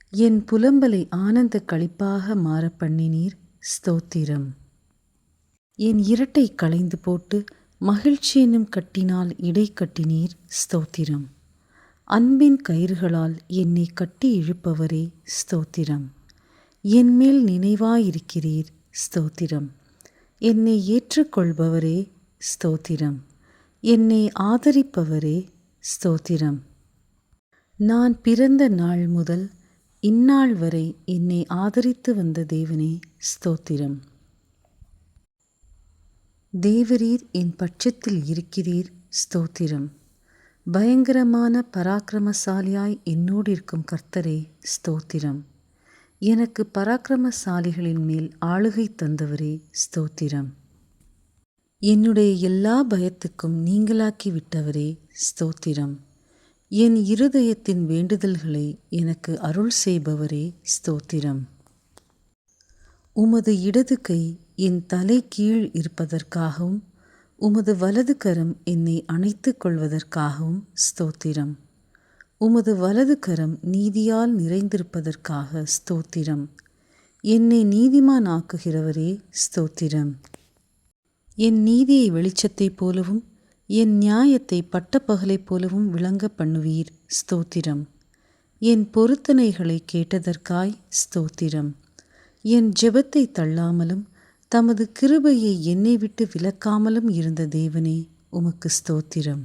என் புலம்பலை ஆனந்த களிப்பாக மாறப் பண்ணினீர், ஸ்தோத்திரம். என் இரட்டை களைந்து போட்டு மகிழ்ச்சி என்னும் கட்டினால் இடை கட்டினீர், ஸ்தோத்திரம். அன்பின் கயிறுகளால் என்னை கட்டி இழுப்பவரே, ஸ்தோத்திரம். என்மேல் நினைவாயிருக்கிறீர், ஸ்தோத்திரம். என்னை ஏற்றுக்கொள்பவரே, ஸ்தோத்திரம். என்னை ஆதரிப்பவரே, ஸ்தோத்திரம். நான் பிறந்த நாள் முதல் இந்நாள் வரை என்னை ஆதரித்து வந்த தேவனே, ஸ்தோத்திரம். தேவரீர் என் பட்சத்தில் இருக்கிறீர், ஸ்தோத்திரம். பயங்கரமான பராக்கிரமசாலியாய் என்னோடு இருக்கும் கர்த்தரே, ஸ்தோத்திரம். எனக்கு பராக்கிரமசாலிகளின் மேல் ஆளுகை தந்தவரே, ஸ்தோத்திரம். என்னுடைய எல்லா பயத்துக்கும் நீங்களாக்கி விட்டவரே, ஸ்தோத்திரம். என் இருதயத்தின் வேண்டுதல்களை எனக்கு அருள் செய்பவரே, ஸ்தோத்திரம். உமது இடது கை என் தலை கீழ் இருப்பதற்காகவும் உமது வலது கரம் என்னை அணைத்துக் கொள்வதற்காகவும் ஸ்தோத்திரம். உமது வலது கரம் நீதியால் நிறைந்திருப்பதற்காக ஸ்தோத்திரம். என்னை நீதிமானாக்குகிறவரே, ஸ்தோத்திரம். என் நீதியை வெளிச்சத்தைப் போலவும் என் நியாயத்தை பட்டப்பகலைப் போலவும் விளங்க பண்ணுவீர், ஸ்தோத்திரம். என் பொருத்தனைகளை கேட்டதற்காய் ஸ்தோத்திரம். என் ஜெபத்தை தள்ளாமலும் தமது கிருபையை என்னை விட்டு விலக்காமலும் இருந்த தேவனே, உமக்கு ஸ்தோத்திரம்.